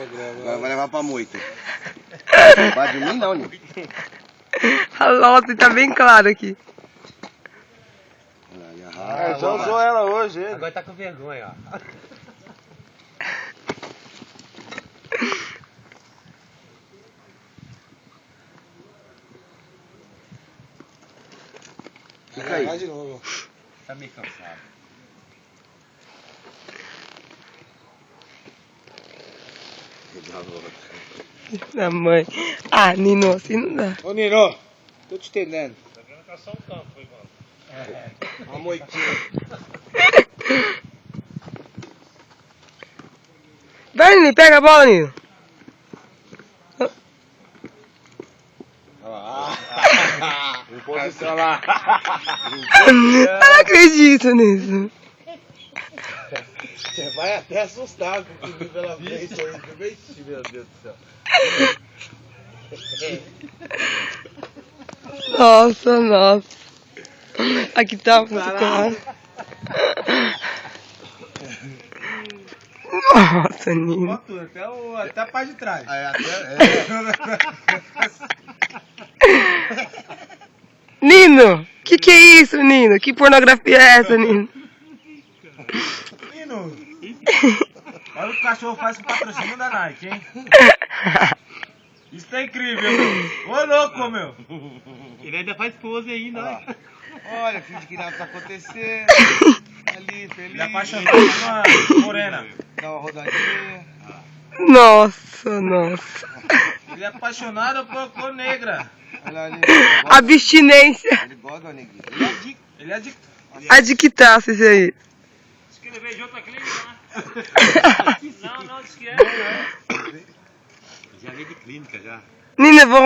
Agora vai levar pra moita. Não vai dormir não, Nino. Nossa, tá bem claro aqui. Já usou ela hoje, ele. Agora tá com vergonha, ó. Fica aí. Vai de novo. Tá meio cansado. Da mãe. Ah, Nino, assim não dá. Ô, Nino, tô te entendendo. Tá vendo que é só um campo, por enquanto. Uma moitinha. Vai, Nino, pega a bola, Nino. Não posição lá. Eu não acredito nisso. Você vai até assustar com o que pela frente aí. Meu Deus do céu. Nossa, nossa. Aqui tá muito claro. Nossa, Nino. Até a parte de trás. Nino, que é isso, Nino? Que pornografia é essa, Nino? Nino, olha o que o cachorro faz com o patrocínio da Nike, hein? Isso tá incrível, meu. Ô, louco, meu. Ele ainda faz pose ainda, ó. Olha, finge que nada tá acontecendo. Ali, feliz. Ele é apaixonado por uma morena. Dá uma rodadinha. Nossa, nossa. Ele é apaixonado por cor negra. Olha ali. Abstinência. Ele gosta, neguinho. Ele é de... Adictasse isso aí. Diz que ele veio de outra clínica, né? Não, diz que é. Já veio de clínica, já. Nino, eu vou